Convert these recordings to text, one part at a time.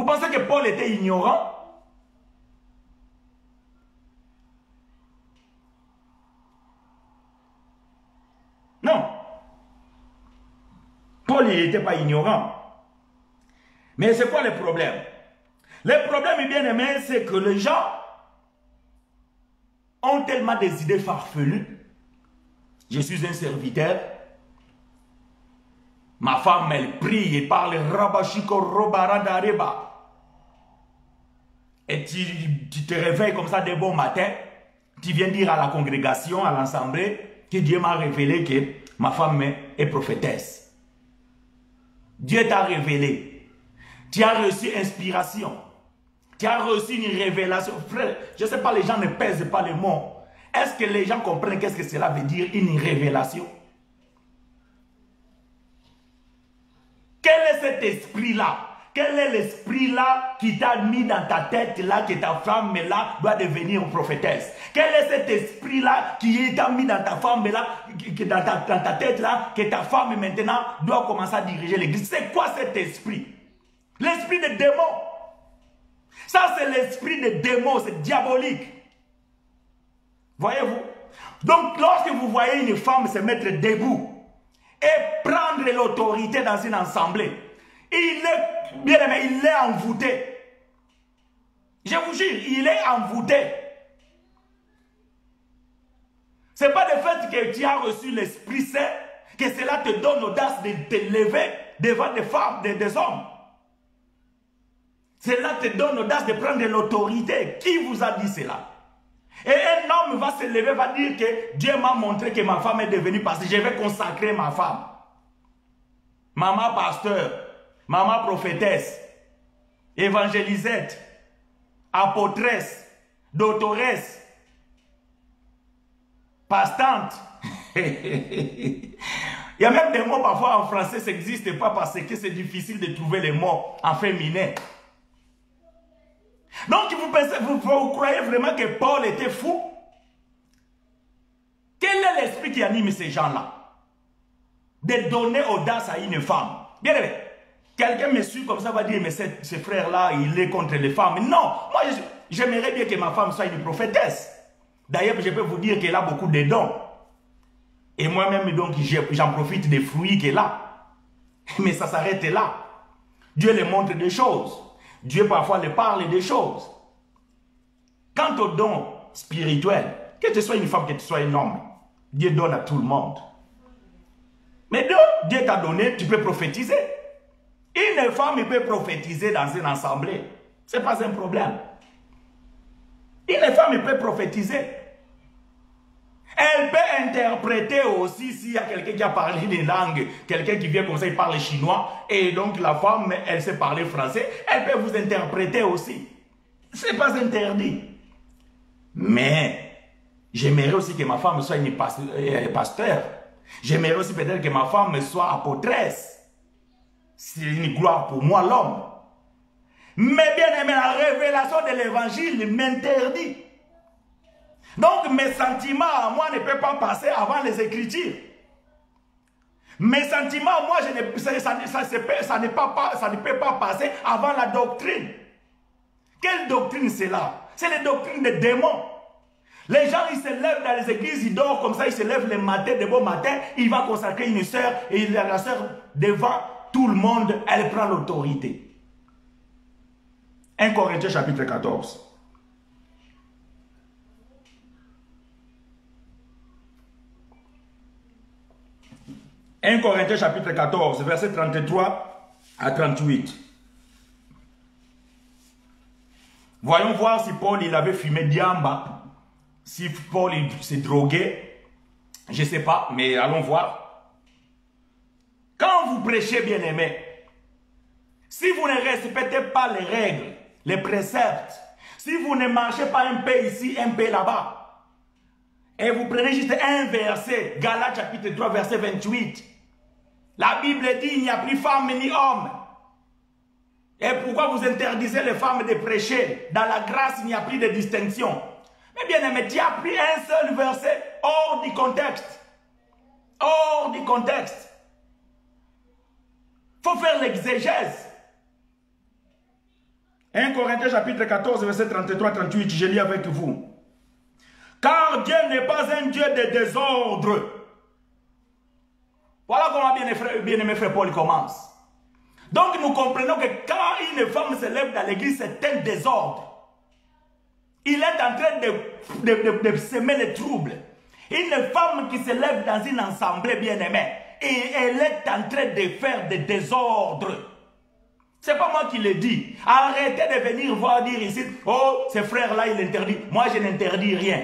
Vous pensez que Paul était ignorant? Non. Paul, il n'était pas ignorant. Mais c'est quoi le problème? Le problème, bien aimé, c'est que les gens ont tellement des idées farfelues. Je suis un serviteur. Ma femme, elle prie et parle Rabashiko Robaradareba. Et tu te réveilles comme ça de bon matin. Tu viens dire à la congrégation, à l'assemblée, que Dieu m'a révélé que ma femme est prophétesse. Dieu t'a révélé. Tu as reçu inspiration. Tu as reçu une révélation. Frère, je ne sais pas, les gens ne pèsent pas les mots. Est-ce que les gens comprennent qu'est-ce que cela veut dire, une révélation? Quel est cet esprit-là? Quel est l'esprit-là qui t'a mis dans ta tête là, que ta femme là doit devenir prophétesse? Quel est cet esprit-là qui t'a mis dans ta femme là, dans ta tête là, que ta femme maintenant doit commencer à diriger l'église? C'est quoi cet esprit? L'esprit des démons. Ça c'est l'esprit des démons, c'est diabolique. Voyez-vous? Donc lorsque vous voyez une femme se mettre debout et prendre l'autorité dans une assemblée, il est, bien aimé, il est envoûté. Je vous jure, il est envoûté. Ce n'est pas le fait que tu as reçu l'Esprit Saint que cela te donne l'audace de te lever devant des femmes, des hommes. Cela te donne l'audace de prendre l'autorité. Qui vous a dit cela? Et un homme va se lever, va dire que Dieu m'a montré que ma femme est devenue pasteur. Je vais consacrer ma femme. Maman pasteur, maman prophétesse, évangélisette, apôtresse, doctoresse, pastante. Il y a même des mots parfois en français, ça n'existe pas parce que c'est difficile de trouver les mots en féminin. Donc vous pensez, vous croyez vraiment que Paul était fou? Quel est l'esprit qui anime ces gens-là? De donner audace à une femme. Bien aimé, quelqu'un me suit comme ça, va dire, mais ce frère-là, il est contre les femmes. Non, moi j'aimerais bien que ma femme soit une prophétesse. D'ailleurs, je peux vous dire qu'elle a beaucoup de dons. Et moi-même, donc, j'en profite des fruits qu'elle a. Mais ça s'arrête là. Dieu lui montre des choses. Dieu parfois lui parle des choses. Quant aux dons spirituels, que tu sois une femme, que tu sois un homme, Dieu donne à tout le monde. Mais donc, Dieu t'a donné, tu peux prophétiser. Une femme peut prophétiser dans une assemblée. Ce n'est pas un problème. Une femme peut prophétiser. Elle peut interpréter aussi s'il y a quelqu'un qui a parlé des langues, quelqu'un qui vient comme ça, il parle chinois, et donc la femme, elle sait parler français, elle peut vous interpréter aussi. Ce n'est pas interdit. Mais, j'aimerais aussi que ma femme soit une pasteur. J'aimerais aussi peut-être que ma femme soit apôtresse. C'est une gloire pour moi, l'homme. Mais bien aimé, la révélation de l'évangile m'interdit. Donc mes sentiments à moi ne peuvent pas passer avant les Écritures. Mes sentiments à moi, ça ne peut pas passer avant la doctrine. Quelle doctrine c'est là? C'est la doctrine des démons. Les gens, ils se lèvent dans les églises, ils dorment comme ça, ils se lèvent le matin, de bon matin, il va consacrer une sœur, et la sœur, devant tout le monde, elle prend l'autorité. 1 Corinthiens chapitre 14. 1 Corinthiens chapitre 14, verset 33 à 38. Voyons voir si Paul il avait fumé diamba. Si Paul s'est drogué, je ne sais pas, mais allons voir. Quand vous prêchez, bien aimé, si vous ne respectez pas les règles, les préceptes, si vous ne marchez pas un peu ici, un peu là-bas, et vous prenez juste un verset, Galates chapitre 3, verset 28, la Bible dit il n'y a plus femme ni homme. Et pourquoi vous interdisez les femmes de prêcher? Dans la grâce, il n'y a plus de distinction. Mais bien aimé, tu as pris un seul verset hors du contexte. Hors du contexte. Il faut faire l'exégèse. 1 Corinthiens chapitre 14, verset 33-38, je lis avec vous. Car Dieu n'est pas un Dieu de désordre. Voilà comment bien-aimé frère Paul commence. Donc nous comprenons que quand une femme se lève dans l'église, c'est un désordre. Il est en train de semer les troubles. Une femme qui se lève dans une assemblée bien-aimée, et elle est en train de faire des désordres. C'est pas moi qui le dis. Arrêtez de venir voir dire ici, oh, ce frère-là, il interdit. Moi, je n'interdis rien.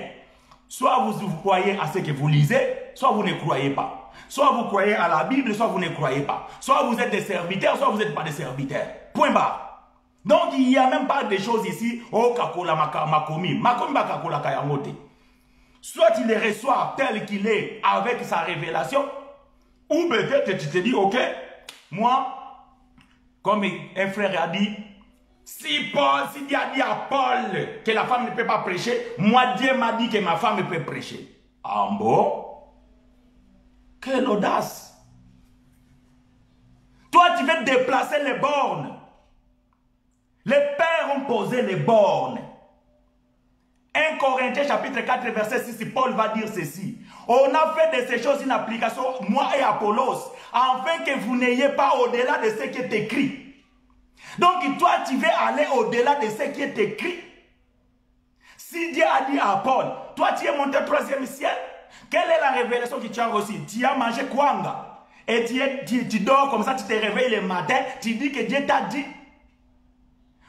Soit vous croyez à ce que vous lisez, soit vous ne croyez pas. Soit vous croyez à la Bible, soit vous ne croyez pas. Soit vous êtes des serviteurs, soit vous n'êtes pas des serviteurs. Point barre. Donc, il n'y a même pas de choses ici, oh, kakola makomi. Makomi ba kakola kayangote. Soit il les reçoit tel qu'il est avec sa révélation, ou peut-être tu te dis, ok, moi, comme un frère a dit, si Dieu a dit à Paul que la femme ne peut pas prêcher, moi Dieu m'a dit que ma femme peut prêcher. Ah bon? Quelle audace! Toi tu veux déplacer les bornes. Les pères ont posé les bornes. 1 Corinthiens chapitre 4 verset 6, Paul va dire ceci. On a fait de ces choses une application, moi et Apollos, afin que vous n'ayez pas au-delà de ce qui est écrit. Donc toi tu veux aller au-delà de ce qui est écrit. Si Dieu a dit à Paul, toi tu es monté au 3e ciel, quelle est la révélation que tu as reçue? Tu as mangé kwanga et tu dors comme ça, tu te réveilles le matin, tu dis que Dieu t'a dit.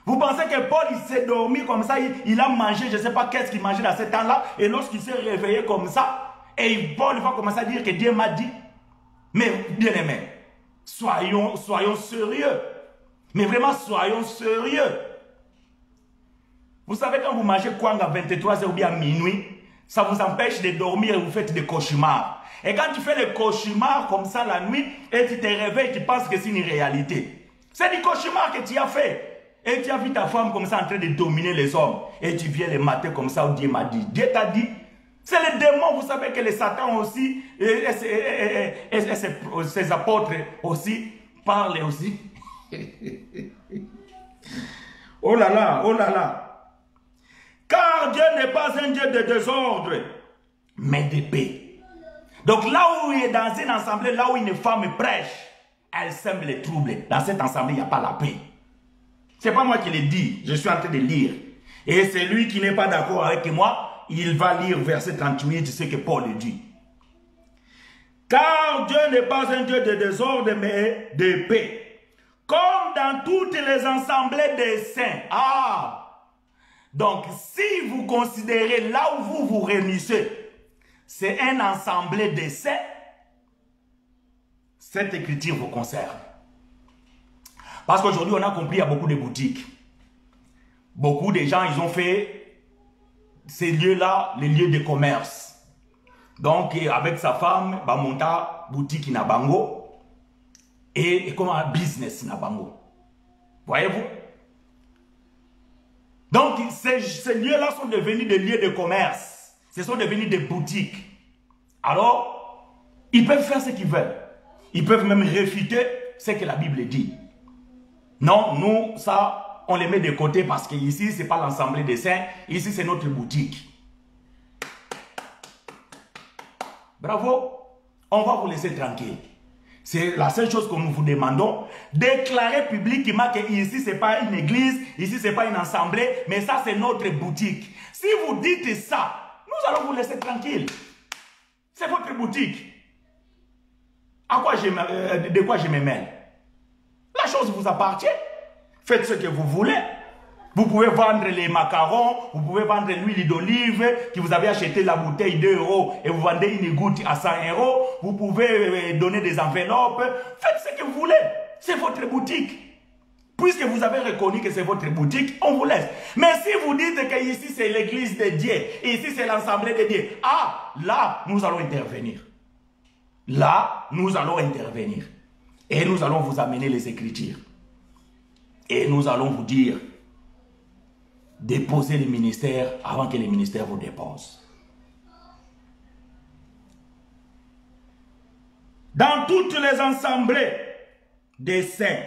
Vous pensez que Paul, il s'est dormi comme ça, il a mangé, je ne sais pas qu'est-ce qu'il mangeait dans ce temps-là, et lorsqu'il s'est réveillé comme ça, et Paul va commencer à dire que Dieu m'a dit. Mais bien aimé, soyons sérieux. Mais vraiment, soyons sérieux. Vous savez, quand vous mangez kwanga à 23h ou bien à minuit, ça vous empêche de dormir et vous faites des cauchemars. Et quand tu fais des cauchemars comme ça la nuit, et tu te réveilles, tu penses que c'est une réalité. C'est du cauchemar que tu as fait. Et tu as vu ta femme comme ça en train de dominer les hommes. Et tu viens le matin comme ça où Dieu m'a dit. Dieu t'a dit. C'est le démon, vous savez que les satans aussi, et ses apôtres aussi, parlent aussi. Oh là là, oh là là. Car Dieu n'est pas un Dieu de désordre, mais de paix. Donc là où il est dans une assemblée, là où une femme prêche, elle sème les troubles. Dans cette assemblée, il n'y a pas la paix. Ce n'est pas moi qui le dis, je suis en train de lire. Et celui qui n'est pas d'accord avec moi, il va lire verset 38, ce que Paul dit. Car Dieu n'est pas un Dieu de désordre, mais de paix. Comme dans toutes les assemblées des saints. Ah! Donc, si vous considérez là où vous vous réunissez, c'est un assemblée des saints, cette écriture vous concerne. Parce qu'aujourd'hui, on a compris, il y a beaucoup de boutiques. Beaucoup de gens, ils ont fait ces lieux-là, les lieux de commerce. Donc, avec sa femme, bah, monta boutique na bango et comme un business na bango. Voyez-vous? Donc, ces lieux-là sont devenus des lieux de commerce. Ce sont devenus des boutiques. Alors, ils peuvent faire ce qu'ils veulent. Ils peuvent même réfuter ce que la Bible dit. Non, nous, ça, on les met de côté parce que ici, ce n'est pas l'assemblée des saints. Ici, c'est notre boutique. Bravo. On va vous laisser tranquille. C'est la seule chose que nous vous demandons. Déclarer publiquement que ici, ce n'est pas une église, ici, ce n'est pas une assemblée, mais ça, c'est notre boutique. Si vous dites ça, nous allons vous laisser tranquille. C'est votre boutique. De quoi je me mêle? La chose vous appartient. Faites ce que vous voulez. Vous pouvez vendre les macarons, vous pouvez vendre l'huile d'olive, que vous avez acheté la bouteille 2 € et vous vendez une goutte à 100 €. Vous pouvez donner des enveloppes. Faites ce que vous voulez. C'est votre boutique. Puisque vous avez reconnu que c'est votre boutique, on vous laisse. Mais si vous dites que ici c'est l'église de Dieu, ici c'est l'assemblée de Dieu, ah, là, nous allons intervenir. Là, nous allons intervenir. Et nous allons vous amener les Écritures. Et nous allons vous dire, déposez le ministère avant que le ministère vous dépose. Dans toutes les assemblées des saints,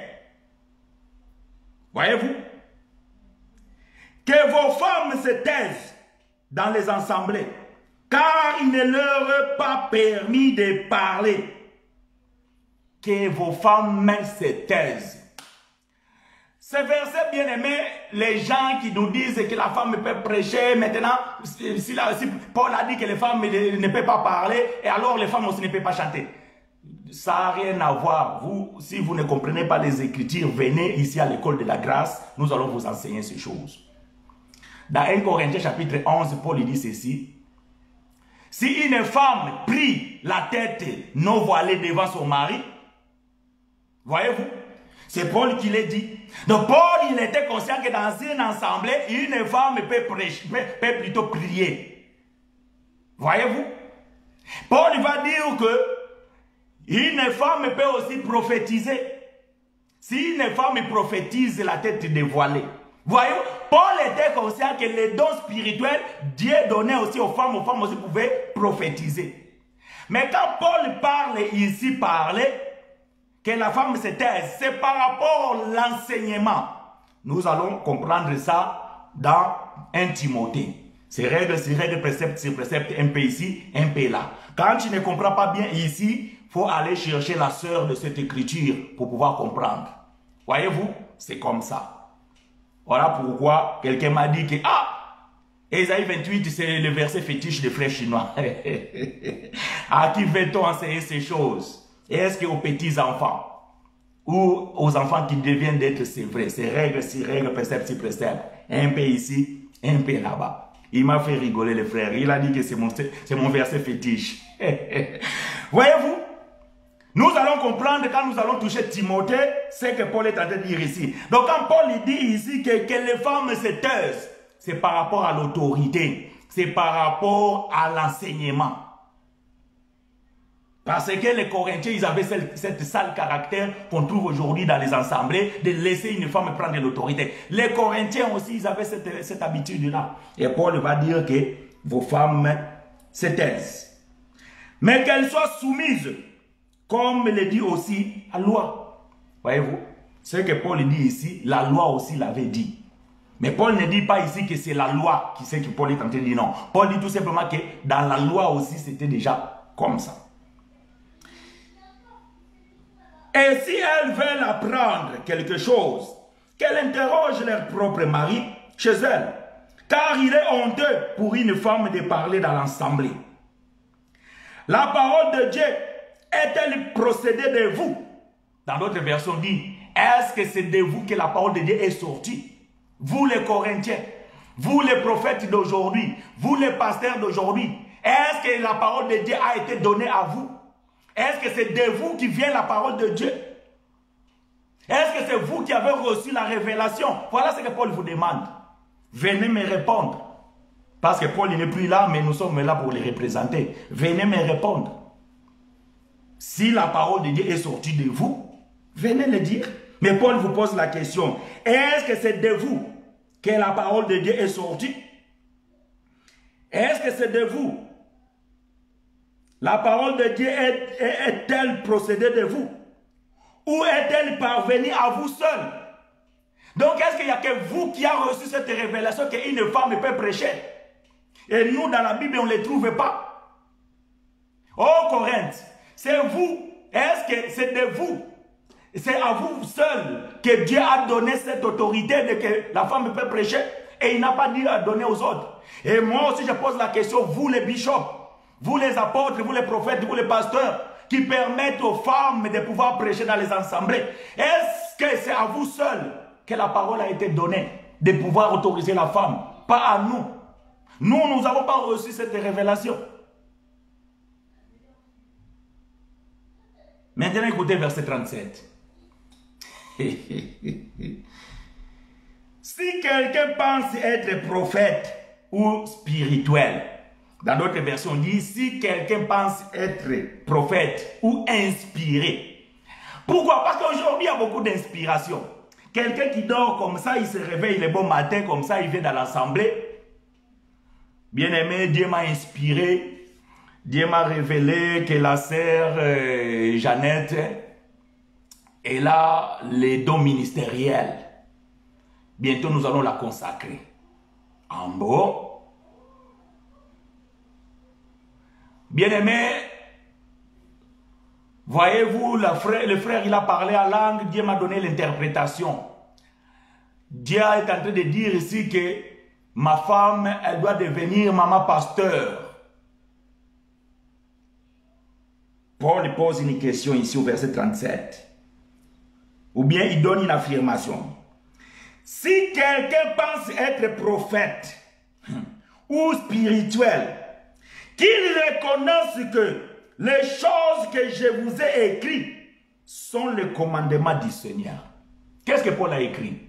voyez-vous, femmes se taisent dans les assemblées, car il ne leur est pas permis de parler. Que vos femmes se taisent. Ce verset bien aimé, les gens qui nous disent que la femme peut prêcher, maintenant, si Paul a dit que les femmes ne peuvent pas parler, et alors les femmes aussi ne peuvent pas chanter. Ça n'a rien à voir. Vous, si vous ne comprenez pas les Écritures, venez ici à l'école de la grâce, nous allons vous enseigner ces choses. Dans 1 Corinthiens chapitre 11, Paul dit ceci. Si une femme prie la tête non voilée devant son mari, voyez-vous, c'est Paul qui l'a dit. Donc Paul, il était conscient que dans une assemblée, une femme peut prêcher, peut plutôt prier. Voyez-vous, Paul va dire que une femme peut aussi prophétiser. Si une femme prophétise la tête dévoilée. Voyez, Paul était conscient que les dons spirituels, Dieu donnait aussi aux femmes aussi pouvaient prophétiser. Mais quand Paul parle ici, que la femme se taise, c'est par rapport à l'enseignement. Nous allons comprendre ça dans 1 Timothée. C'est règle, précepte sur précepte, un peu ici, un peu là. Quand tu ne comprends pas bien ici, il faut aller chercher la sœur de cette écriture pour pouvoir comprendre. Voyez-vous, c'est comme ça. Voilà pourquoi quelqu'un m'a dit que, Ésaïe 28, c'est le verset fétiche des frères chinois. À qui veut-on enseigner ces choses? Est-ce qu'aux petits-enfants ou aux enfants qui deviennent d'être, c'est vrai, c'est règle, précepte, c'est précepte. Un peu ici, un peu là-bas. Il m'a fait rigoler les frères. Il a dit que c'est mon verset fétiche. Voyez-vous? Nous allons comprendre quand nous allons toucher Timothée, ce que Paul est en train de dire ici. Donc quand Paul dit ici que les femmes se taisent, c'est par rapport à l'autorité, c'est par rapport à l'enseignement. Parce que les Corinthiens, ils avaient cette sale caractère qu'on trouve aujourd'hui dans les assemblées, de laisser une femme prendre l'autorité. Les Corinthiens aussi, ils avaient cette habitude-là. Et Paul va dire que vos femmes se taisent. Mais qu'elles soient soumises, comme le dit aussi la loi. Voyez-vous, ce que Paul dit ici, la loi aussi l'avait dit. Mais Paul ne dit pas ici que c'est la loi qui sait que Paul est en train de dire non. Paul dit tout simplement que dans la loi aussi, c'était déjà comme ça. Et si elles veulent apprendre quelque chose, qu'elles interrogent leur propre mari chez elles. Car il est honteux pour une femme de parler dans l'assemblée. La parole de Dieu est-elle procédée de vous? Dans d'autres versions dit, est-ce que c'est de vous que la parole de Dieu est sortie? Vous les Corinthiens, vous les prophètes d'aujourd'hui, vous les pasteurs d'aujourd'hui, est-ce que la parole de Dieu a été donnée à vous? Est-ce que c'est de vous qui vient la parole de Dieu? Est-ce que c'est vous qui avez reçu la révélation? Voilà ce que Paul vous demande. Venez me répondre. Parce que Paul n'est plus là, mais nous sommes là pour les représenter. Venez me répondre. Si la parole de Dieu est sortie de vous, venez le dire. Mais Paul vous pose la question. Est-ce que c'est de vous que la parole de Dieu est sortie? Est-ce que c'est de vous? La parole de Dieu est-elle procédée de vous? Ou est-elle parvenue à vous seul? Donc, est-ce qu'il n'y a que vous qui avez reçu cette révélation qu'une femme peut prêcher? Et nous, dans la Bible, on ne les trouve pas. Oh, Corinthe, c'est vous. Est-ce que c'est de vous? C'est à vous seul que Dieu a donné cette autorité de que la femme peut prêcher et il n'a pas dit à donner aux autres. Et moi aussi, je pose la question, vous les bishops, vous les apôtres, vous les prophètes, vous les pasteurs, qui permettent aux femmes de pouvoir prêcher dans les assemblées. Est-ce que c'est à vous seul que la parole a été donnée de pouvoir autoriser la femme? Pas à nous. Nous n'avons pas reçu cette révélation. Maintenant, écoutez verset 37. Si quelqu'un pense être prophète ou spirituel, dans d'autres versions, on dit si quelqu'un pense être prophète ou inspiré. Pourquoi? Parce qu'aujourd'hui, il y a beaucoup d'inspiration. Quelqu'un qui dort comme ça, il se réveille le bon matin, comme ça, il vient dans l'assemblée. Bien-aimé, Dieu m'a inspiré. Dieu m'a révélé que la sœur Jeannette, elle a les dons ministériels. Bientôt, nous allons la consacrer. En beau. Bien-aimé, voyez-vous, le frère, il a parlé en langue, Dieu m'a donné l'interprétation. Dieu est en train de dire ici que ma femme, elle doit devenir maman pasteur. Paul pose une question ici au verset 37. Ou bien il donne une affirmation. Si quelqu'un pense être prophète ou spirituel, qu'il reconnaisse que les choses que je vous ai écrites sont le commandement du Seigneur. Qu'est-ce que Paul a écrit?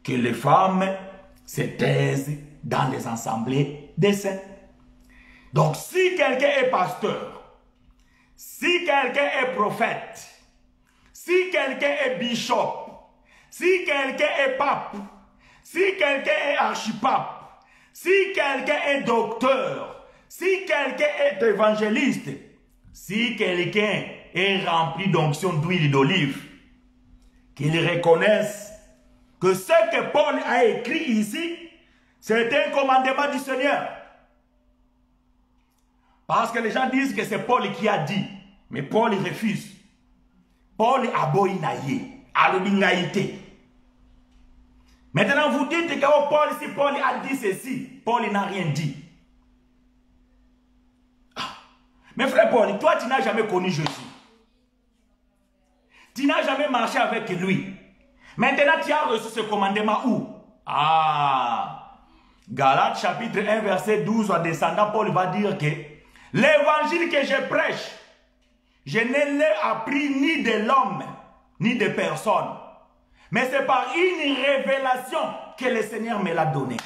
Que les femmes se taisent dans les assemblées des saints. Donc si quelqu'un est pasteur, si quelqu'un est prophète, si quelqu'un est bishop, si quelqu'un est pape, si quelqu'un est archipape, si quelqu'un est docteur, si quelqu'un est évangéliste, si quelqu'un est rempli d'onction d'huile d'olive, qu'il reconnaisse que ce que Paul a écrit ici, c'est un commandement du Seigneur. Parce que les gens disent que c'est Paul qui a dit, mais Paul il refuse. Paul a boinaye, a l'obingaïté. Maintenant vous dites que oh, Paul, si Paul a dit ceci, Paul n'a rien dit. Mais frère Paul, toi tu n'as jamais connu Jésus. Tu n'as jamais marché avec lui. Maintenant tu as reçu ce commandement où? Ah, Galates chapitre 1 verset 12 en descendant, Paul va dire que l'évangile que je prêche, je ne l'ai appris ni de l'homme, ni de personne. Mais c'est par une révélation que le Seigneur me l'a donné.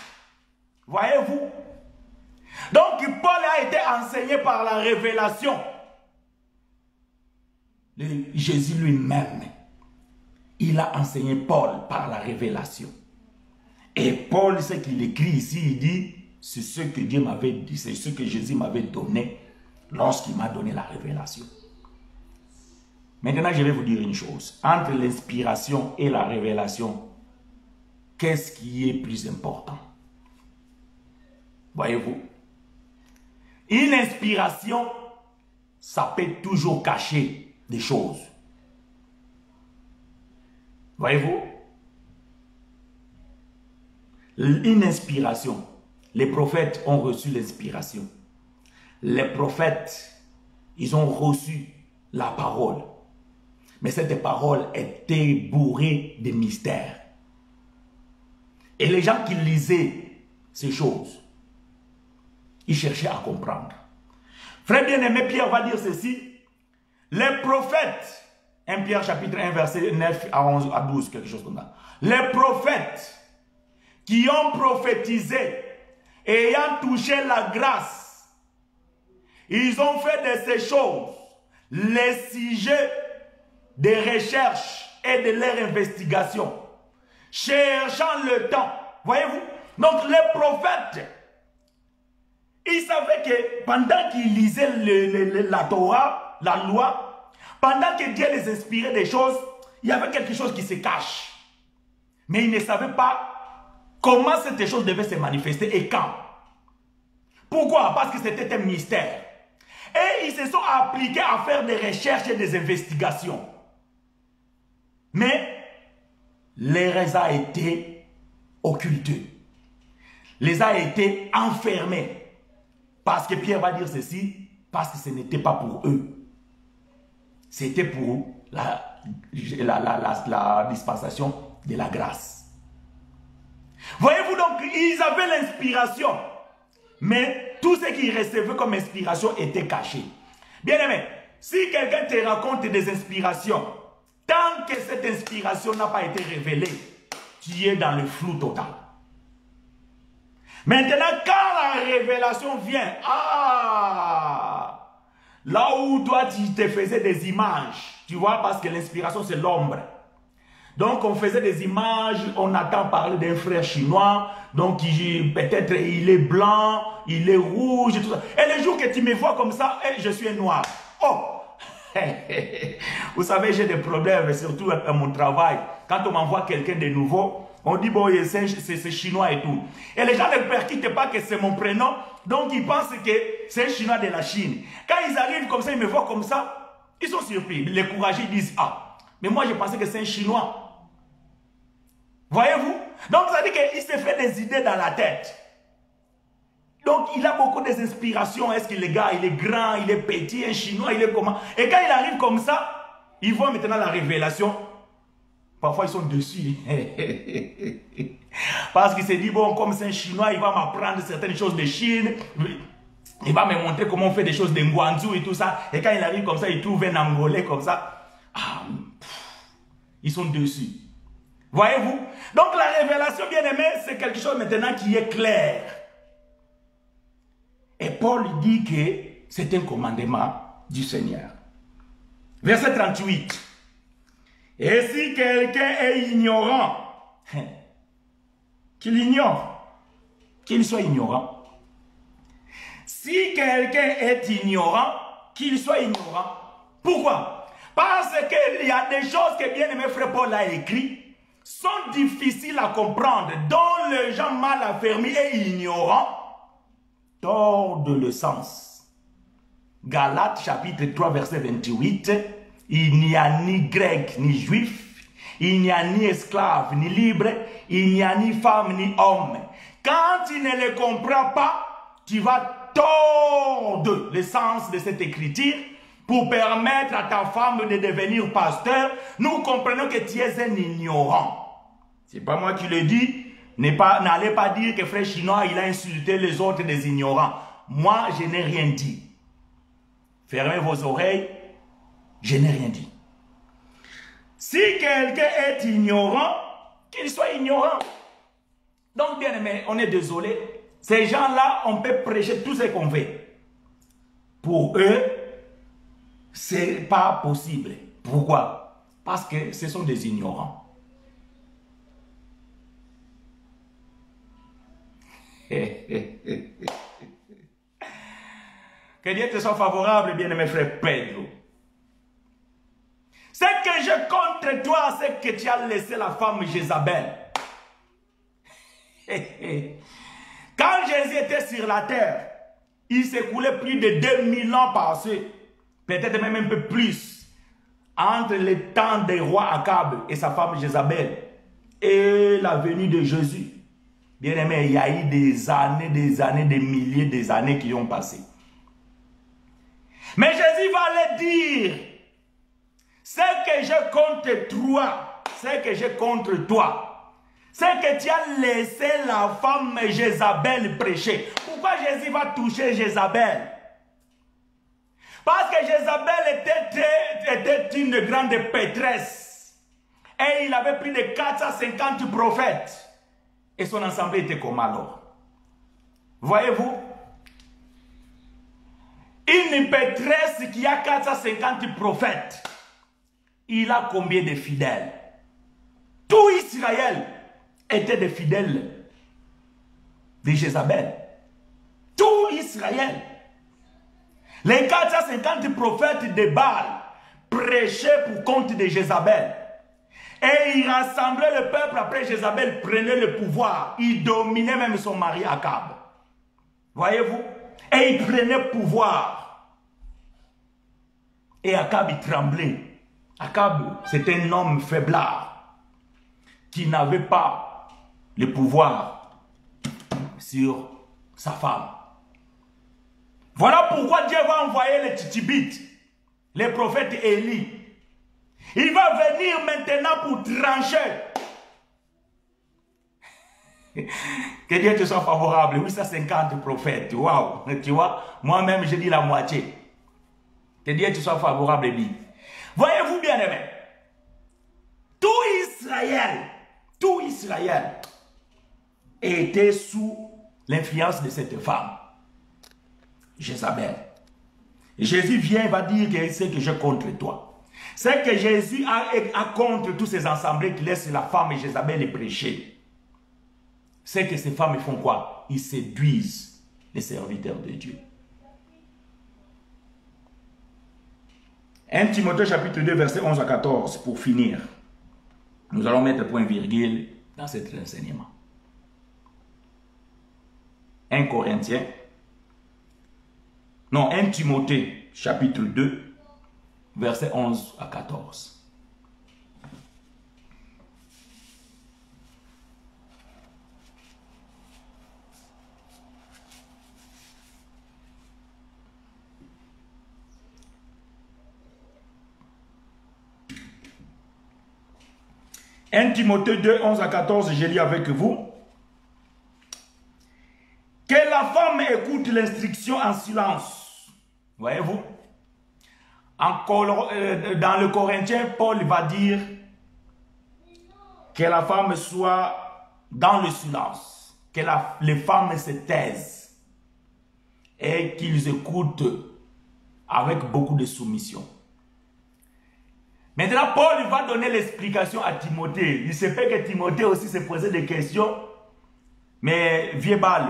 Voyez-vous? Donc Paul a été enseigné par la révélation de Jésus lui-même. Il a enseigné Paul par la révélation. Et Paul, ce qu'il écrit ici, il dit, c'est ce que Dieu m'avait dit, c'est ce que Jésus m'avait donné lorsqu'il m'a donné la révélation. Maintenant, je vais vous dire une chose. Entre l'inspiration et la révélation, qu'est-ce qui est plus important? Voyez-vous? Une inspiration, ça peut toujours cacher des choses. Voyez-vous? Une inspiration. Les prophètes ont reçu l'inspiration. Les prophètes, ils ont reçu la parole. Mais cette parole était bourrée de mystères. Et les gens qui lisaient ces choses, ils cherchaient à comprendre. Frère bien-aimé, Pierre va dire ceci. Les prophètes, 1 Pierre chapitre 1 verset 9 à 11 à 12, quelque chose comme ça. Les prophètes qui ont prophétisé, ayant touché la grâce, ils ont fait de ces choses les sujets de recherche et de leur investigation, cherchant le temps. Voyez-vous? Donc les prophètes, ils savaient que pendant qu'ils lisaient la Torah, la loi, pendant que Dieu les inspirait des choses, il y avait quelque chose qui se cache. Mais ils ne savaient pas comment cette chose devait se manifester et quand. Pourquoi? Parce que c'était un mystère. Et ils se sont appliqués à faire des recherches et des investigations. Mais les a été occultés. Les a été enfermés. Parce que Pierre va dire ceci, parce que ce n'était pas pour eux. C'était pour la dispensation de la grâce. Voyez-vous donc, ils avaient l'inspiration. Mais tout ce qu'ils recevaient comme inspiration était caché. Bien aimé, si quelqu'un te raconte des inspirations, tant que cette inspiration n'a pas été révélée, tu es dans le flou total. Maintenant, quand la révélation vient, là où toi tu te faisais des images, tu vois, parce que l'inspiration c'est l'ombre. Donc on faisait des images, on attend parler d'un frère chinois, donc peut-être il est blanc, il est rouge, et tout ça. Et le jour que tu me vois comme ça, je suis un noir. Oh! Vous savez, j'ai des problèmes, surtout à mon travail. Quand on m'envoie quelqu'un de nouveau, On dit, bon, c'est chinois et tout. Et les gens ne percutent pas que c'est mon prénom. Donc, ils pensent que c'est un chinois de la Chine. Quand ils arrivent comme ça, ils me voient comme ça, ils sont surpris. Les courageux disent, ah, mais moi, je pensais que c'est un chinois. Voyez-vous? Donc, ça dit qu'il s'est fait des idées dans la tête. Donc, il a beaucoup d'inspiration. Est-ce que le gars, il est grand, il est petit, un chinois, il est comment? Et quand il arrive comme ça, ils voient maintenant la révélation. Parfois, ils sont dessus. Parce qu'il s'est dit, bon, comme c'est un chinois, il va m'apprendre certaines choses de Chine. Il va me montrer comment on fait des choses de Guangzhou et tout ça. Et quand il arrive comme ça, il trouve un Angolais comme ça. Ah, ils sont dessus. Voyez-vous? Donc, la révélation, bien aimé, c'est quelque chose maintenant qui est clair. Et Paul dit que c'est un commandement du Seigneur. Verset 38. Et si quelqu'un est ignorant, qu'il ignore, qu'il soit ignorant. Si quelqu'un est ignorant, qu'il soit ignorant. Pourquoi? Parce qu'il y a des choses que bien-aimé frère Paul a écrites sont difficiles à comprendre, dont les gens mal affermis et ignorants tordent le sens. Galates chapitre 3 verset 28. Il n'y a ni grec ni juif, il n'y a ni esclave ni libre, il n'y a ni femme ni homme. Quand tu ne le comprends pas, tu vas tordre le sens de cette écriture pour permettre à ta femme de devenir pasteur. Nous comprenons que tu es un ignorant. C'est pas moi qui le dis. N'allez pas dire que frère chinois, il a insulté les autres des ignorants. Moi, je n'ai rien dit. Fermez vos oreilles. Je n'ai rien dit. Si quelqu'un est ignorant, qu'il soit ignorant. Donc, bien aimé, on est désolé. Ces gens-là, on peut prêcher tout ce qu'on veut. Pour eux, ce n'est pas possible. Pourquoi? Parce que ce sont des ignorants. Que Dieu te soit favorable, bien-aimé frère Pedro. Ce que je contre toi, c'est que tu as laissé la femme Jézabel. Quand Jésus était sur la terre, il s'écoulait plus de 2000 ans passés, peut-être même un peu plus, entre le temps des rois Akab et sa femme Jézabel et la venue de Jésus. Bien aimé, il y a eu des années, des milliers d'années qui ont passé. Mais Jésus va aller dire, ce que j'ai contre toi, ce que j'ai contre toi, c'est que tu as laissé la femme Jézabel prêcher. Pourquoi Jésus va toucher Jézabel? Parce que Jézabel était une grande pétresse. Et il avait plus de 450 prophètes. Et son assemblée était comme alors. Voyez-vous? Une pétresse qui a 450 prophètes. Il a combien de fidèles? Tout Israël était des fidèles de Jézabel. Tout Israël. Les 450 prophètes de Baal prêchaient pour compte de Jézabel. Et il rassemblait le peuple après Jézabel prenait le pouvoir. Il dominait même son mari Akab. Voyez-vous? Et il prenait le pouvoir. Et Akab, il tremblait. Akab, c'était un homme faiblard qui n'avait pas le pouvoir sur sa femme. Voilà pourquoi Dieu va envoyer les titibites, les prophètes Élie. Il va venir maintenant pour trancher. Que Dieu te soit favorable. 850 prophètes. Waouh. Tu vois, moi-même, j'ai dit la moitié. Que Dieu te soit favorable, dit. Voyez-vous bien aimé, tout Israël était sous l'influence de cette femme, Jézabel. Et Jésus vient et va dire que c'est que je contre toi. C'est que Jésus a contre tous ces assemblées qui laissent la femme Jézabel et prêcher. C'est que ces femmes font quoi? Ils séduisent les serviteurs de Dieu. 1 Timothée chapitre 2 verset 11 à 14 pour finir. Nous allons mettre point virgule dans cet enseignement. 1 Corinthiens, non, 1 Timothée, chapitre 2, versets 11 à 14. « 1 Timothée 2, 11 à 14, je lis avec vous. Que la femme écoute l'instruction en silence. » Voyez-vous? Dans le Corinthien, Paul va dire que la femme soit dans le silence, que les femmes se taisent et qu'ils écoutent avec beaucoup de soumission. Maintenant, Paul va donner l'explication à Timothée. Il se fait que Timothée aussi se posait des questions. Mais vieux bal,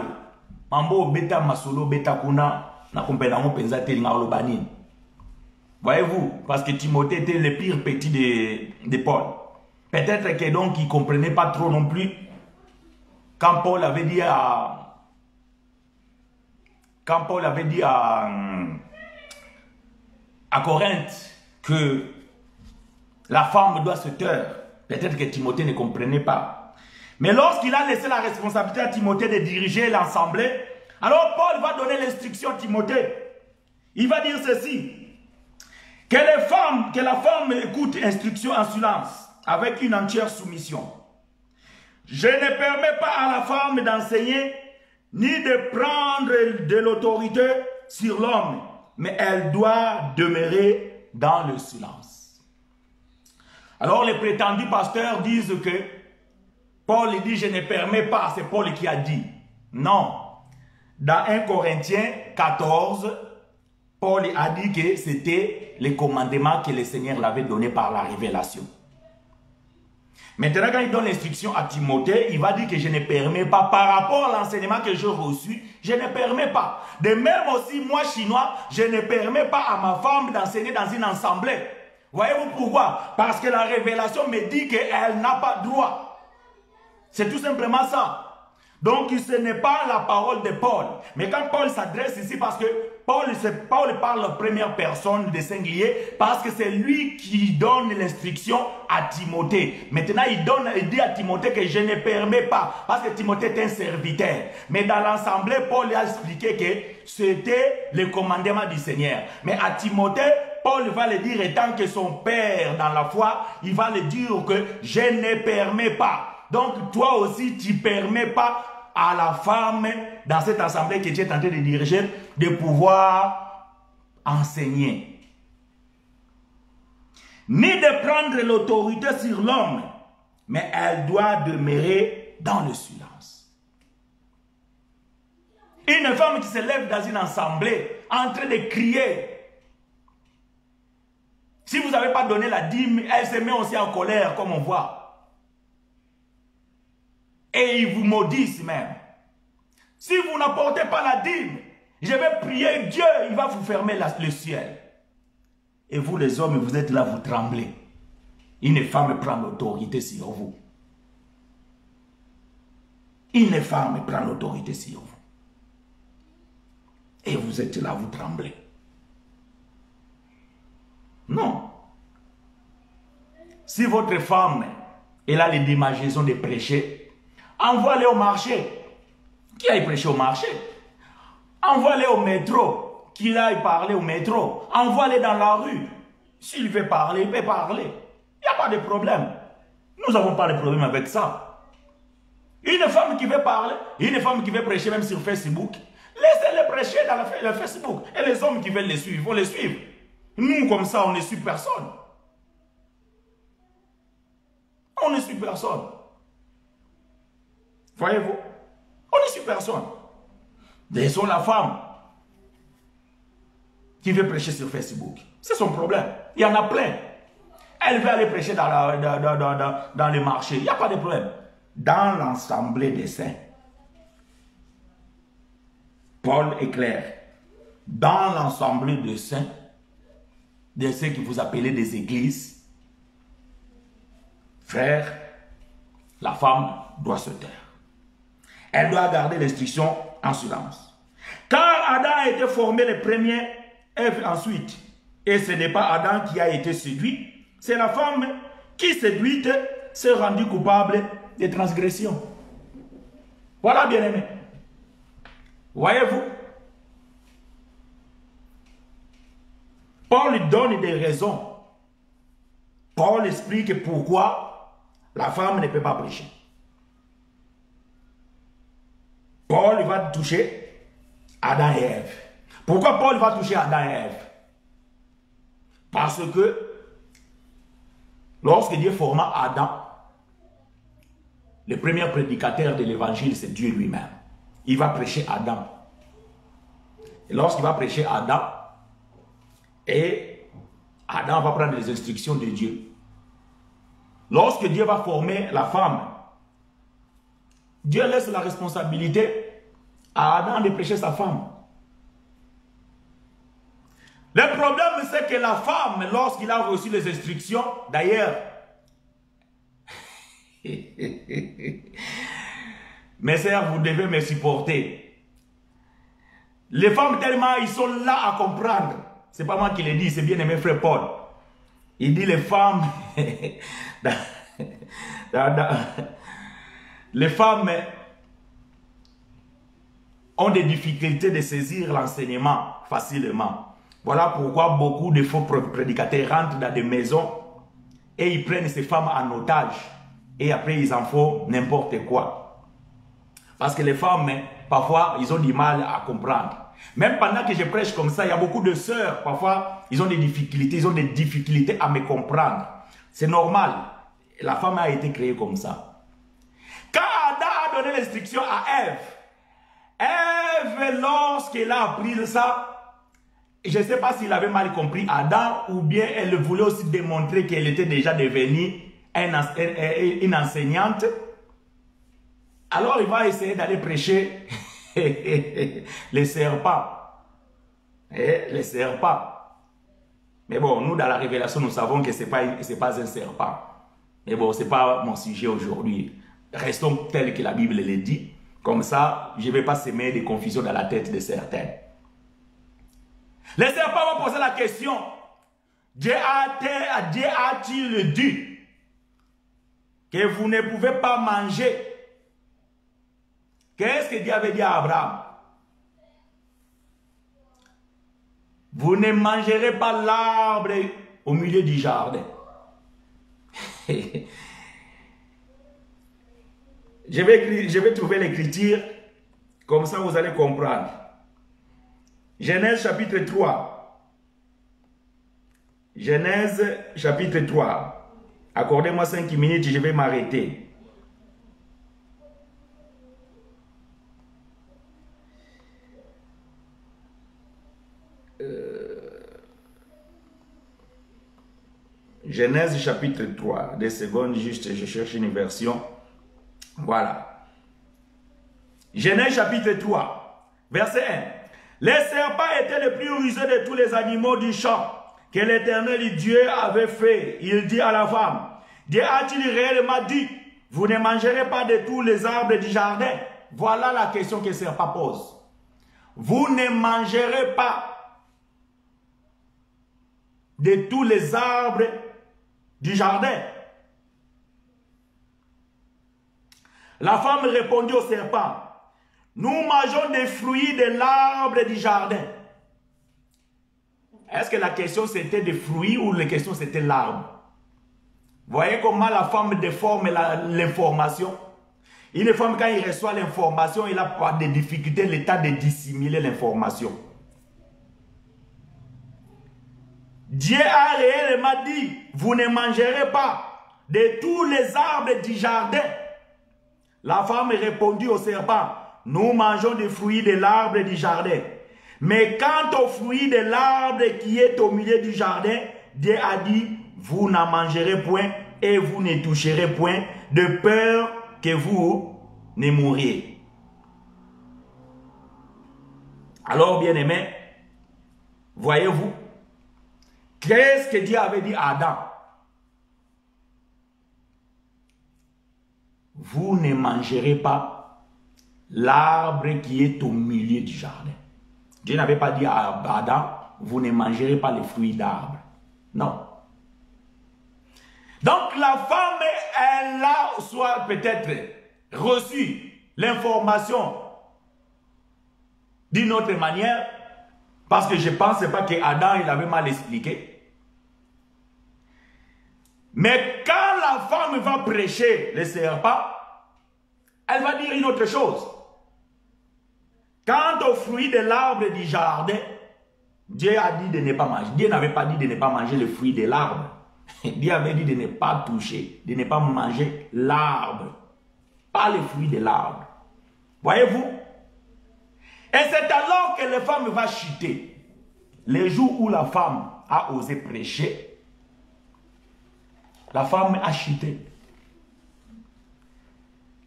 mambo beta masolo beta kuna na kompena mo penza telinga olobanini. Voyez-vous, parce que Timothée était le pire petit de Paul. Peut-être que donc il ne comprenait pas trop non plus quand Paul avait dit à Corinthe que la femme doit se taire. Peut-être que Timothée ne comprenait pas. Mais lorsqu'il a laissé la responsabilité à Timothée de diriger l'assemblée, alors Paul va donner l'instruction à Timothée. Il va dire ceci. Que la femme écoute instruction en silence, avec une entière soumission. Je ne permets pas à la femme d'enseigner, ni de prendre de l'autorité sur l'homme, mais elle doit demeurer dans le silence. Alors les prétendus pasteurs disent que Paul dit je ne permets pas, c'est Paul qui a dit. Non. Dans 1 Corinthiens 14, Paul a dit que c'était les commandements que le Seigneur l'avait donné par la révélation. Maintenant, quand il donne l'instruction à Timothée, il va dire que je ne permets pas, par rapport à l'enseignement que j'ai reçu, je ne permets pas. De même aussi, moi, chinois, je ne permets pas à ma femme d'enseigner dans une assemblée. Voyez-vous pourquoi? Parce que la révélation me dit qu'elle n'a pas droit. C'est tout simplement ça. Donc, ce n'est pas la parole de Paul. Mais quand Paul s'adresse ici, parce que Paul parle en première personne de singulier, parce que c'est lui qui donne l'instruction à Timothée. Maintenant, il dit à Timothée que je ne permets pas, parce que Timothée est un serviteur. Mais dans l'assemblée, Paul a expliqué que c'était le commandement du Seigneur. Mais à Timothée, Paul va le dire, étant que son père dans la foi, il va le dire que je ne permets pas. Donc toi aussi, tu ne permets pas à la femme dans cette assemblée que tu es tenté de diriger de pouvoir enseigner. Ni de prendre l'autorité sur l'homme, mais elle doit demeurer dans le silence. Une femme qui se lève dans une assemblée en train de crier. Si vous n'avez pas donné la dîme, elle se met aussi en colère, comme on voit. Et ils vous maudissent même. Si vous n'apportez pas la dîme, je vais prier Dieu, il va vous fermer le ciel. Et vous les hommes, vous êtes là, vous tremblez. Une femme prend l'autorité sur vous. Une femme prend l'autorité sur vous. Et vous êtes là, vous tremblez. Non. Si votre femme, elle a les démangeaisons de prêcher, envoie-les au marché. Qui aille prêcher au marché? Envoie-les au métro. Qu'il aille parler au métro. Envoie-les dans la rue. S'il veut parler, il peut parler. Il n'y a pas de problème. Nous n'avons pas de problème avec ça. Une femme qui veut parler, une femme qui veut prêcher même sur Facebook, laissez-les prêcher dans le Facebook. Et les hommes qui veulent les suivre, vont les suivre. Nous, comme ça, on ne suit personne. On ne suit personne. Voyez-vous? On ne suit personne. Laissons la femme qui veut prêcher sur Facebook. C'est son problème. Il y en a plein. Elle veut aller prêcher dans les marchés. Il n'y a pas de problème. Dans l'assemblée des saints, Paul est clair. Dans l'assemblée des saints, de ceux que vous appelez des églises, frères, la femme doit se taire. Elle doit garder l'instruction en silence. Car Adam a été formé le premier, Ève ensuite. Et ce n'est pas Adam qui a été séduit, c'est la femme qui, séduite, s'est rendue coupable de transgression. Voilà, bien-aimé. Voyez-vous? Paul donne des raisons. Paul explique pourquoi la femme ne peut pas prêcher. Paul va toucher Adam et Ève. Pourquoi Paul va toucher Adam et Ève? Parce que lorsque Dieu forma Adam, le premier prédicateur de l'évangile, c'est Dieu lui-même. Il va prêcher Adam. Et lorsqu'il va prêcher Adam, et Adam va prendre les instructions de Dieu. Lorsque Dieu va former la femme, Dieu laisse la responsabilité à Adam de prêcher sa femme. Le problème, c'est que la femme, lorsqu'il a reçu les instructions, d'ailleurs, mes sœurs, vous devez me supporter. Les femmes, tellement, ils sont là à comprendre. C'est pas moi qui le dis, c'est bien aimé frère Paul. Il dit les femmes, les femmes ont des difficultés de saisir l'enseignement facilement. Voilà pourquoi beaucoup de faux prédicateurs rentrent dans des maisons et ils prennent ces femmes en otage. Et après, ils en font n'importe quoi. Parce que les femmes, parfois, ils ont du mal à comprendre. Même pendant que je prêche comme ça, il y a beaucoup de sœurs, parfois, ils ont des difficultés à me comprendre. C'est normal. La femme a été créée comme ça. Quand Adam a donné l'instruction à Ève, Ève, lorsqu'elle a appris ça, je ne sais pas s'il avait mal compris Adam ou bien elle voulait aussi démontrer qu'elle était déjà devenue une enseignante. Alors il va essayer d'aller prêcher les serpents. Les serpents. Mais bon, nous dans la révélation, nous savons que ce n'est pas un serpent. Mais bon, ce n'est pas mon sujet aujourd'hui. Restons tel que la Bible le dit. Comme ça, je ne vais pas semer des confusions dans la tête de certains. Les serpents vont poser la question. Dieu a-t-il dit que vous ne pouvez pas manger? Qu'est-ce que Dieu avait dit à Abraham? Vous ne mangerez pas l'arbre au milieu du jardin. Je vais trouver l'écriture, comme ça vous allez comprendre. Genèse chapitre 3. Genèse chapitre 3. Accordez-moi 5 minutes, je vais m'arrêter. Genèse chapitre 3. Des secondes, juste, je cherche une version. Voilà. Genèse chapitre 3, verset 1. Les serpents étaient les plus rusés de tous les animaux du champ que l'Éternel Dieu avait fait. Il dit à la femme, Dieu a-t-il réellement dit, vous ne mangerez pas de tous les arbres du jardin? Voilà la question que le serpent pose. Vous ne mangerez pas de tous les arbres du jardin. La femme répondit au serpent, nous mangeons des fruits de l'arbre du jardin. Est-ce que la question c'était des fruits ou la question c'était l'arbre? Voyez comment la femme déforme l'information. Une femme, quand il reçoit l'information, il n'a pas de difficulté, l'état de dissimuler l'information. Dieu a réellement dit, vous ne mangerez pas de tous les arbres du jardin. La femme répondit au serpent, nous mangeons des fruits de l'arbre du jardin. Mais quant aux fruits de l'arbre qui est au milieu du jardin, Dieu a dit, vous n'en mangerez point et vous ne toucherez point, de peur que vous ne mouriez. Alors, bien-aimés, voyez-vous, qu'est-ce que Dieu avait dit à Adam? vous ne mangerez pas l'arbre qui est au milieu du jardin. Dieu n'avait pas dit à Adam, vous ne mangerez pas les fruits d'arbre. Non. Donc la femme, elle a soit peut-être reçu l'information d'une autre manière, parce que je ne pense pas qu'Adam il avait mal expliqué. Mais quand la femme va prêcher le serpent, elle va dire une autre chose. Quant aux fruits de l'arbre du jardin, Dieu a dit de ne pas manger. Dieu n'avait pas dit de ne pas manger le fruit de l'arbre. Dieu avait dit de ne pas toucher, de ne pas manger l'arbre. Pas les fruits de l'arbre. Voyez-vous? Et c'est alors que la femme va chuter. Le jour où la femme a osé prêcher, la femme a chuté.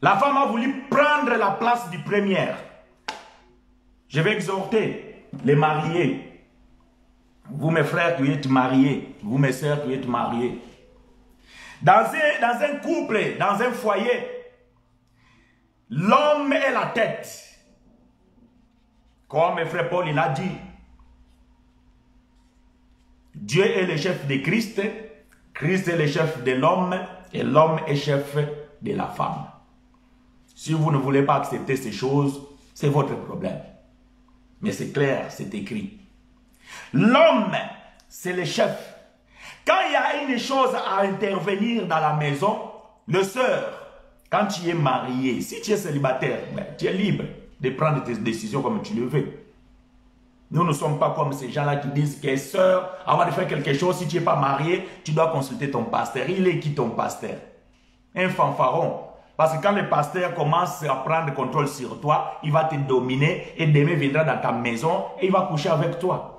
La femme a voulu prendre la place du premier. Je vais exhorter les mariés. Vous mes frères qui êtes mariés, vous mes sœurs qui êtes mariés. Dans un couple, dans un foyer, l'homme est la tête. Comme mon frère Paul il a dit, Dieu est le chef de Christ, Christ est le chef de l'homme et l'homme est chef de la femme. Si vous ne voulez pas accepter ces choses, c'est votre problème. Mais c'est clair, c'est écrit. L'homme, c'est le chef. Quand il y a une chose à intervenir dans la maison, le sœur, quand tu es marié, si tu es célibataire, ben, tu es libre de prendre tes décisions comme tu le veux. Nous ne sommes pas comme ces gens-là qui disent que sœur, avant de faire quelque chose, si tu n'es pas marié, tu dois consulter ton pasteur. Il est qui ton pasteur? Un fanfaron. Parce que quand le pasteur commence à prendre contrôle sur toi, il va te dominer et demain viendra dans ta maison et il va coucher avec toi.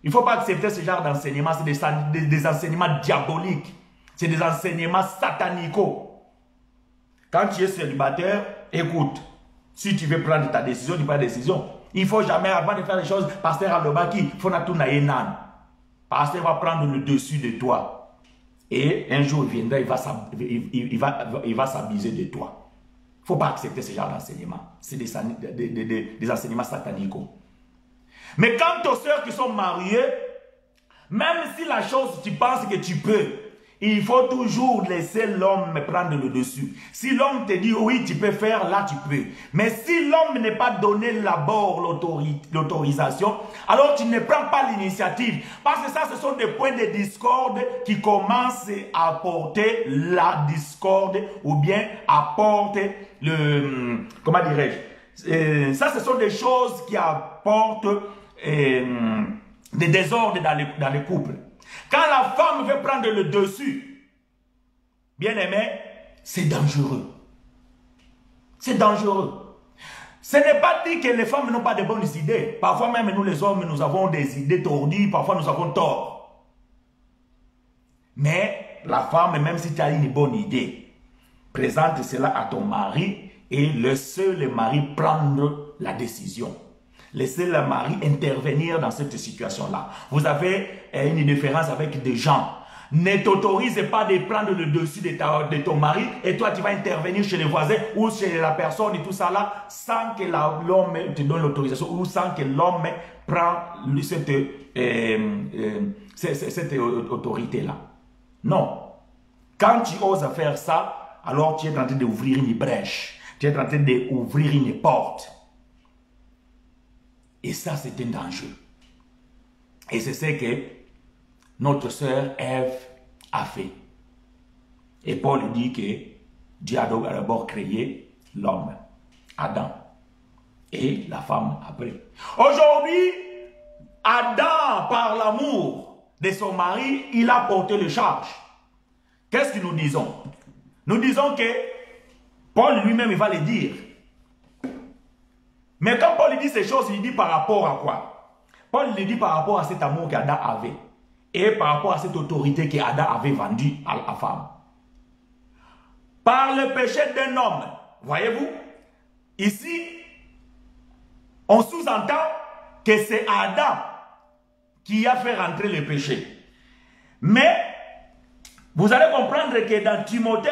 Il ne faut pas accepter ce genre d'enseignement. C'est des enseignements diaboliques. C'est des enseignements satanicaux. Quand tu es célibataire, écoute. Si tu veux prendre ta décision, tu prends ta décision. Il ne faut jamais, avant de faire les choses, pasteur Alobaki, il faut na tout na yenan. Pasteur va prendre le dessus de toi. Et un jour, il viendra, il va s'abuser de toi. Il ne faut pas accepter ce genre d'enseignement. C'est des enseignements satanicaux. Mais quant aux sœurs qui sont mariées, même si la chose, tu penses que tu peux, il faut toujours laisser l'homme prendre le dessus. Si l'homme te dit oui, tu peux faire, là tu peux. Mais si l'homme n'est pas donné d'abord l'autorisation, alors tu ne prends pas l'initiative. Parce que ça, ce sont des points de discorde qui commencent à apporter la discorde ou bien apporter le... Comment dirais-je? Ça, ce sont des choses qui apportent des désordres dans les couples. Quand la femme veut prendre le dessus, bien aimé, c'est dangereux. C'est dangereux. Ce n'est pas dit que les femmes n'ont pas de bonnes idées. Parfois même nous les hommes, nous avons des idées tordues, parfois nous avons tort. Mais la femme, même si tu as une bonne idée, présente cela à ton mari et laissez le mari prendre la décision. Laissez le mari intervenir dans cette situation-là. Vous avez une différence avec des gens. Ne t'autorise pas de prendre le dessus de ton mari et toi tu vas intervenir chez les voisins ou chez la personne et tout ça là sans que l'homme te donne l'autorisation ou sans que l'homme prenne cette autorité-là. Non. Quand tu oses faire ça, alors tu es en train d'ouvrir une brèche. Tu es en train d'ouvrir une porte. Et ça, c'est un danger. Et c'est ce que notre sœur Ève a fait. Et Paul dit que Dieu a d'abord créé l'homme, Adam, et la femme après. Aujourd'hui, Adam, par l'amour de son mari, il a porté le charge. Qu'est-ce que nous disons? Nous disons que Paul lui-même, il va le dire. Mais quand Paul dit ces choses, il dit par rapport à quoi? Paul le dit par rapport à cet amour qu'Adam avait. Et par rapport à cette autorité qu'Adam avait vendue à la femme. Par le péché d'un homme, voyez-vous, ici, on sous-entend que c'est Adam qui a fait rentrer le péché. Mais, vous allez comprendre que dans Timothée,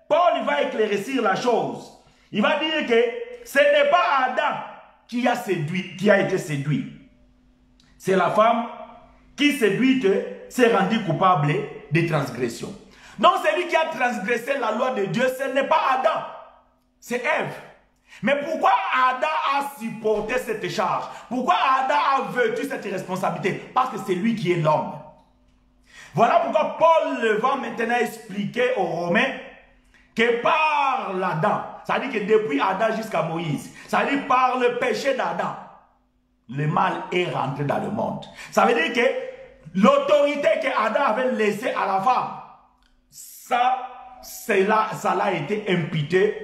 Paul va éclaircir la chose. Il va dire que ce n'est pas Adam qui a été séduit. C'est la femme qui, séduite, s'est rendue coupable de transgression. Donc celui qui a transgressé la loi de Dieu, ce n'est pas Adam, c'est Ève. Mais pourquoi Adam a supporté cette charge? Pourquoi Adam a vécu cette responsabilité? Parce que c'est lui qui est l'homme. Voilà pourquoi Paul va maintenant expliquer aux Romains que par l'Adam, ça veut dire que depuis Adam jusqu'à Moïse, ça veut dire par le péché d'Adam, le mal est rentré dans le monde. Ça veut dire que l'autorité que Adam avait laissée à la femme, ça l'a été imputé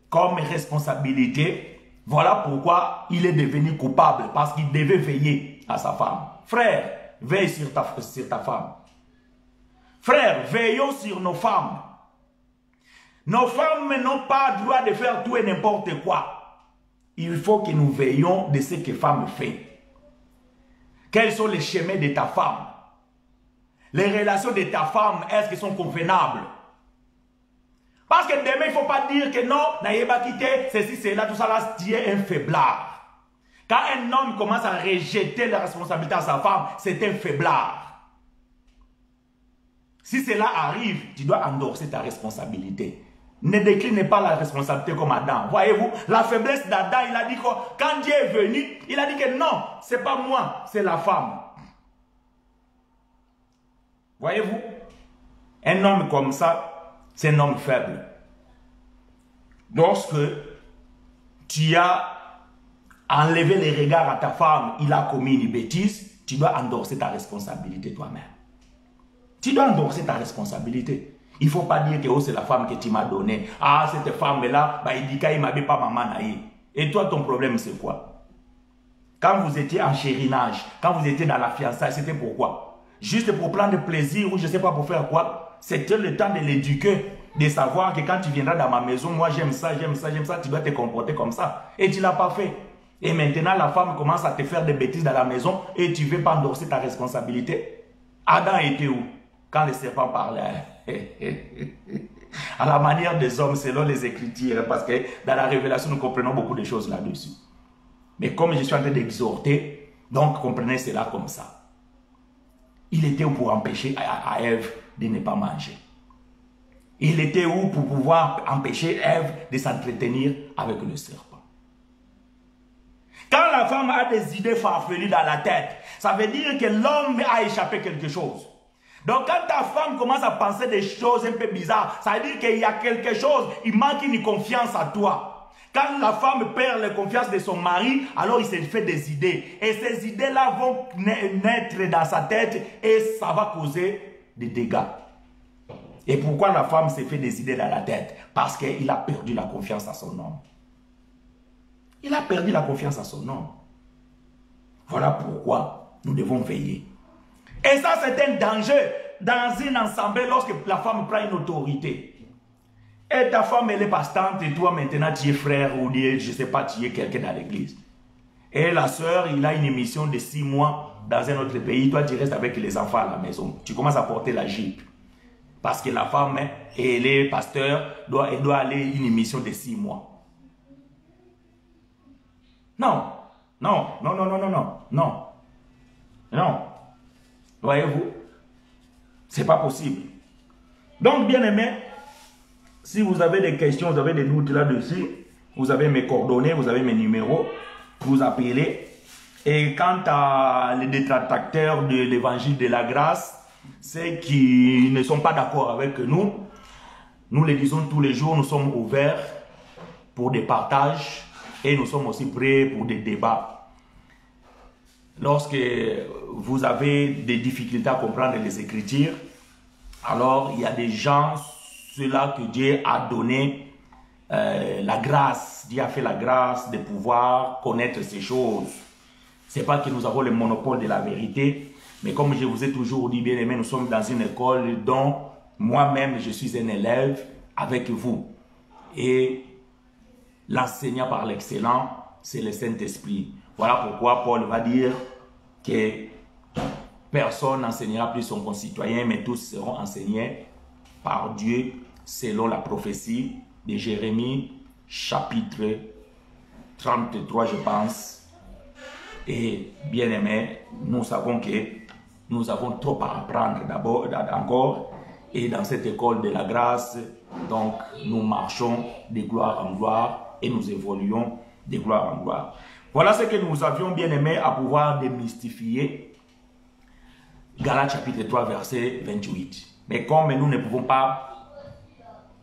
comme responsabilité. Voilà pourquoi il est devenu coupable, parce qu'il devait veiller à sa femme. Frère, veille sur ta femme. Frère, veillons sur nos femmes. Nos femmes n'ont pas le droit de faire tout et n'importe quoi. Il faut que nous veillions de ce que femme fait. Quels sont les chemins de ta femme? Les relations de ta femme, est-ce qu'elles sont convenables? Parce que demain, il ne faut pas dire que non, n'ayez pas quitté, ceci, cela, tout ça, là, tu es un faiblard. Quand un homme commence à rejeter la responsabilité à sa femme, c'est un faiblard. Si cela arrive, tu dois endosser ta responsabilité. Ne décline pas la responsabilité comme Adam. Voyez-vous, la faiblesse d'Adam, il a dit que quand Dieu est venu, il a dit que non, ce n'est pas moi, c'est la femme. Voyez-vous, un homme comme ça, c'est un homme faible. Lorsque tu as enlevé les regards à ta femme, il a commis une bêtise, tu dois endosser ta responsabilité toi-même. Tu dois endosser ta responsabilité. Il ne faut pas dire que oh, c'est la femme que tu m'as donnée. Ah, cette femme-là, bah, il dit qu'il ne m'avait pas maman naïe. Et toi, ton problème, c'est quoi? Quand vous étiez en chérinage, quand vous étiez dans la fiançailles, c'était pourquoi? Juste pour prendre plaisir ou je ne sais pas pour faire quoi? C'était le temps de l'éduquer, de savoir que quand tu viendras dans ma maison, moi j'aime ça, j'aime ça, j'aime ça, tu dois te comporter comme ça. Et tu ne l'as pas fait. Et maintenant, la femme commence à te faire des bêtises dans la maison et tu ne veux pas endosser ta responsabilité. Adam était où? Quand le serpent parlait, à la manière des hommes, selon les Écritures, parce que dans la révélation, nous comprenons beaucoup de choses là-dessus. Mais comme je suis en train d'exhorter, donc comprenez cela comme ça. Il était où pour empêcher à Ève de ne pas manger? Il était où pour pouvoir empêcher Ève de s'entretenir avec le serpent? Quand la femme a des idées farfelues dans la tête, ça veut dire que l'homme a échappé quelque chose. Donc quand ta femme commence à penser des choses un peu bizarres, ça veut dire qu'il y a quelque chose, il manque une confiance à toi. Quand la femme perd la confiance de son mari, alors il se fait des idées. Et ces idées-là vont naître dans sa tête et ça va causer des dégâts. Et pourquoi la femme se fait des idées dans la tête? Parce qu'il a perdu la confiance à son homme. Il a perdu la confiance à son homme. Voilà pourquoi nous devons veiller. Et ça, c'est un danger dans un ensemble lorsque la femme prend une autorité. Et ta femme, elle est pastante et toi, maintenant, tu es frère ou je ne sais pas, tu es quelqu'un dans l'église. Et la soeur, il a une émission de 6 mois dans un autre pays. Toi, tu restes avec les enfants à la maison. Tu commences à porter la jupe. Parce que la femme, elle est pasteur, elle doit aller une émission de 6 mois. Non, non, non, non, non, non, non, non, non. Voyez-vous, c'est pas possible. Donc, bien aimé, si vous avez des questions, vous avez des doutes là-dessus, vous avez mes coordonnées, vous avez mes numéros, vous appelez. Et quant à les détracteurs de l'évangile de la grâce, ceux qui ne sont pas d'accord avec nous, nous les disons tous les jours, nous sommes ouverts pour des partages et nous sommes aussi prêts pour des débats. Lorsque vous avez des difficultés à comprendre les Écritures, alors il y a des gens, ceux-là que Dieu a donné la grâce, Dieu a fait la grâce de pouvoir connaître ces choses. Ce n'est pas que nous avons le monopole de la vérité, mais comme je vous ai toujours dit, bien aimé, nous sommes dans une école dont moi-même je suis un élève avec vous. Et l'enseignant par l'excellent, c'est le Saint-Esprit. Voilà pourquoi Paul va dire que personne n'enseignera plus son concitoyen, mais tous seront enseignés par Dieu selon la prophétie de Jérémie, chapitre 33, je pense. Et bien aimé, nous savons que nous avons trop à apprendre d'abord, encore. Et dans cette école de la grâce, donc nous marchons de gloire en gloire et nous évoluons de gloire en gloire. Voilà ce que nous avions bien aimé à pouvoir démystifier. Galates chapitre 3, verset 28. Mais comme nous ne pouvons pas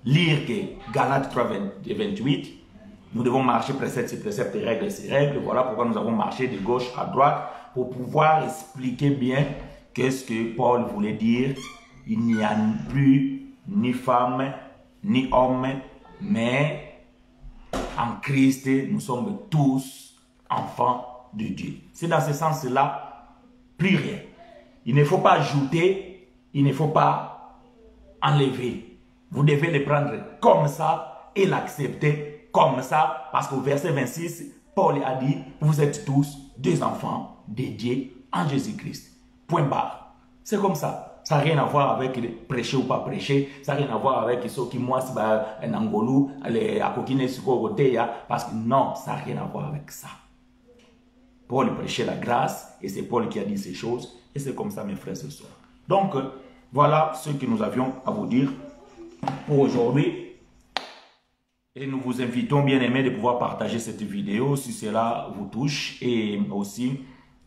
lire que Galates 3, 28, nous devons marcher précepte sur précepte, règle sur règle. Voilà pourquoi nous avons marché de gauche à droite pour pouvoir expliquer bien qu'est-ce que Paul voulait dire. Il n'y a plus ni femme, ni homme, mais en Christ, nous sommes tous enfants de Dieu. C'est dans ce sens-là, plus rien. Il ne faut pas ajouter, il ne faut pas enlever. Vous devez le prendre comme ça et l'accepter comme ça, parce qu'au verset 26, Paul a dit, vous êtes tous des enfants de Dieu en Jésus-Christ. Point barre. C'est comme ça. Ça n'a rien à voir avec prêcher ou pas prêcher. Ça n'a rien à voir avec ceux qui moi c'est un angolou, à coquiner sur côté, parce que non, ça n'a rien à voir avec ça. Paul prêchait la grâce et c'est Paul qui a dit ces choses. Et c'est comme ça, mes frères et sœurs. Donc, voilà ce que nous avions à vous dire pour aujourd'hui. Et nous vous invitons, bien aimés, de pouvoir partager cette vidéo si cela vous touche. Et aussi,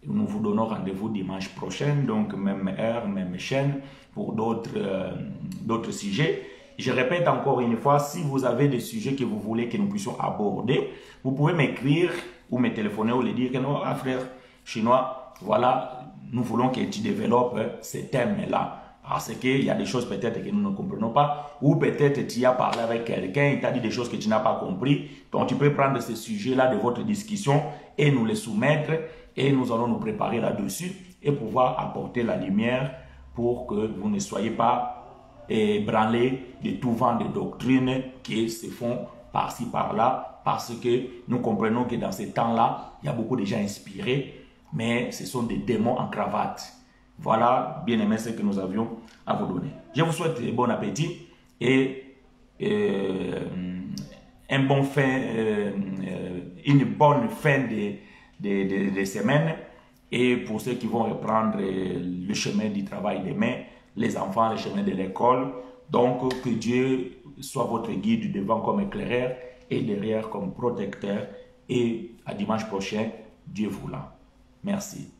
nous vous donnons rendez-vous dimanche prochain, donc même heure, même chaîne, pour d'autres sujets. Je répète encore une fois, si vous avez des sujets que vous voulez que nous puissions aborder, vous pouvez m'écrire ou me téléphoner ou le dire que non, frère chinois, voilà, nous voulons que tu développes ces thèmes-là. Parce qu'il y a des choses peut-être que nous ne comprenons pas, ou peut-être tu as parlé avec quelqu'un, il t'a dit des choses que tu n'as pas compris. Donc tu peux prendre ces sujets-là de votre discussion et nous les soumettre, et nous allons nous préparer là-dessus et pouvoir apporter la lumière pour que vous ne soyez pas ébranlés de tout vent de doctrines qui se font par-ci, par-là, parce que nous comprenons que dans ces temps-là, il y a beaucoup de gens inspirés, mais ce sont des démons en cravate. Voilà, bien aimé, ce que nous avions à vous donner. Je vous souhaite bon appétit et une bonne fin de semaine. Et pour ceux qui vont reprendre le chemin du travail demain, les enfants, le chemin de l'école, donc que Dieu soit votre guide devant comme éclaireur et derrière comme protecteur. Et à dimanche prochain, Dieu voulant. Merci.